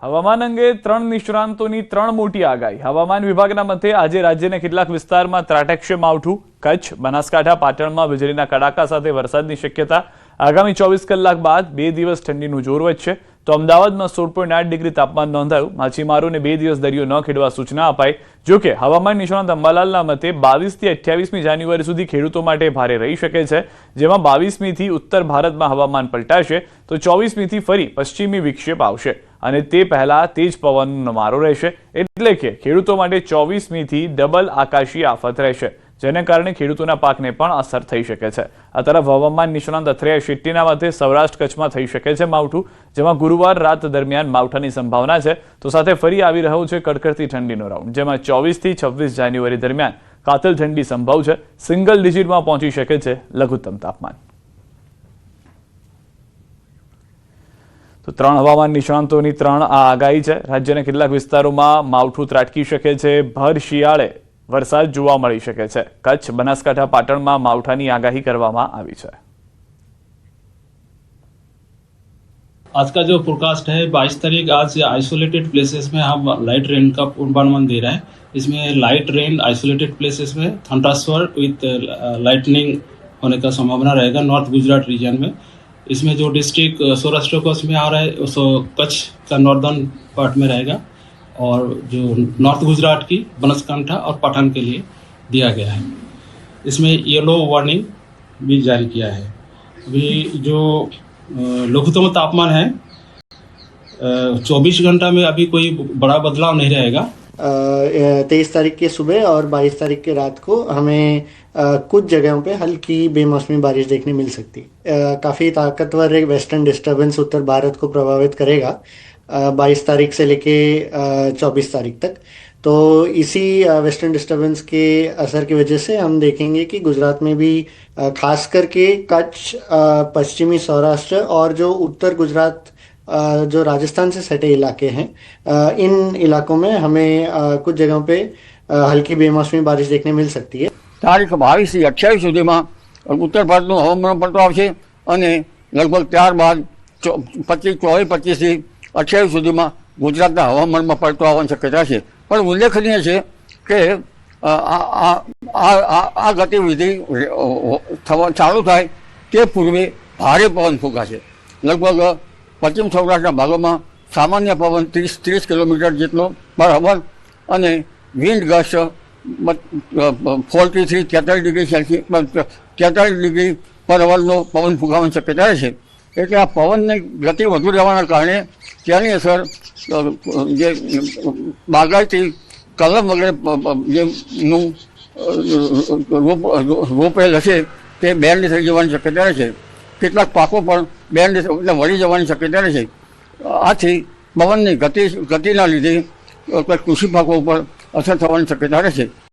હવામાન અંગે ત્રણ નિષ્ણાંતોની ત્રણ મોટી આગાહી। હવામાન વિભાગના મતે આજે રાજ્યના કેટલાક વિસ્તારમાં ત્રાટકશે માવઠું। કચ્છ, બનાસકાંઠા, પાટણમાં વીજળીના કડાકા સાથે વરસાદની શક્યતા। આગામી 24 કલાક બાદ 2 દિવસ ઠંડીનું જોર વધશે। તો અમદાવાદમાં 16.8 ડિગ્રી તાપમાન નોંધાયું। માછીમારોને 2 દિવસ દરિયો ન ખેડવા સૂચના અપાઈ। જો કે હવામાન નિષ્ણાંત અંબાલાલના મતે 22 થી 28મી જાન્યુઆરી સુધી ખેડૂતો માટે ભારે રહી શકે છે, જેમાં 22મી થી ઉત્તર ભારતમાં હવામાન પલટાશે તો 24મી થી ફરી પશ્ચિમી વિક્ષેપ આવશે અને તે પહેલા તેજ પવનનો મારો રહેશે। એટલે કે ખેડૂતો માટે 24મી થી ડબલ આકાશી આફત રહેશે, જેને કારણે ખેડૂતોના પાકને પણ અસર થઈ શકે છે। આ તરફ હવામાન નિષ્ણાંત અથરેયા શેટ્ટીના મતે સૌરાષ્ટ્ર કચ્છમાં થઈ શકે છે માવઠું, જેમાં ગુરુવાર રાત દરમિયાન માવઠાની સંભાવના છે। તો સાથે ફરી આવી રહ્યો છે કડકડતી ઠંડીનો રાઉન્ડ, જેમાં 24 થી 26 જાન્યુઆરી દરમિયાન કાતિલ ઠંડી સંભવ છે। સિંગલ ડિજિટમાં પહોંચી શકે છે લઘુત્તમ તાપમાન। તો ત્રણ હવામાન નિષ્ણાંતોની ત્રણ આ આગાહી છે। રાજ્યના કેટલાક વિસ્તારોમાં માવઠું ત્રાટકી શકે છે। ભર શિયાળે વરસાદ જોવા મળી શકે છે। કચ્છ, બનાસકાંઠા, પાટણમાં માવઠાની આગાહી કરવામાં આવી છે। आज का जो फोरकास्ट है 22 तारीख, आज आइसोलेटेड प्लेसेस में हम लाइट रेन का पूर्वानुमान दे रहे हैं। इसमें लाइट रेन आइसोलेटेड प्लेसेस में थंडरस्टॉर्म विथ लाइटनिंग होने का संभावना रहेगा नॉर्थ गुजरात रीजन में। इसमें जो डिस्ट्रिक्ट सौराष्ट्र कोस्ट में आ रहा है सो कच्छ का नॉर्दर्न पार्ट में रहेगा और जो नॉर्थ गुजरात की बनासकांठा और पाटन के लिए दिया गया है। इसमें येलो वार्निंग भी जारी किया है। अभी जो लघुत्तम तापमान है 24 घंटा में अभी कोई बड़ा बदलाव नहीं रहेगा। 23 तारीख की सुबह और 22 तारीख की रात को हमें कुछ जगहों पे हल्की बेमौसमी बारिश देखने मिल सकती है। काफ़ी ताकतवर एक वेस्टर्न डिस्टर्बेंस उत्तर भारत को प्रभावित करेगा 22 तारीख से लेके 24 तारीख तक। तो इसी वेस्टर्न डिस्टर्बेंस के असर की वजह से हम देखेंगे कि गुजरात में भी खास करके कच्छ, पश्चिमी सौराष्ट्र और जो उत्तर गुजरात जो राजस्थान से सटे इलाके हैं, इन इलाकों में हमें कुछ जगहों पे हल्की बेमौसमी बारिश देखने मिल सकती है। तारीख 22 થી 28 સુધીમાં ઉત્તર ભારતનું હવામાન પલટો આવશે અને લગભગ ત્યારબાદ 24-25 થી 28 સુધીમાં ગુજરાતના હવામાનમાં પલટો આવવાની શક્યતા છે। પણ ઉલ્લેખનીય છે કે આ ગતિવિધિ ચાલુ થાય તે પૂર્વે ભારે પવન ફૂંકાશે। લગભગ પશ્ચિમ સૌરાષ્ટ્રના ભાગોમાં સામાન્ય પવન 30 કિલોમીટર જેટલો પર અવર અને વિન્ડ ગસ્ટ 40 થી 43 ડિગ્રી સેલ્સિયસ 43 ડિગ્રી પર અવરનો પવન ફૂંકાવાની શક્યતા છે। એટલે આ પવનની ગતિ વધુ રહેવાના કારણે તેની અસર જે બાગાયતી કલમ વગેરે જેનું રોપેલ હશે તે બેન્ડ થઈ જવાની શક્યતા છે। કેટલાક પાકો પણ બેન્ડ એટલે વળી જવાની શક્યતા છે। આથી પવનની ગતિના લીધે કૃષિ પાકો ઉપર અસર થવાની શક્યતા રહેશે।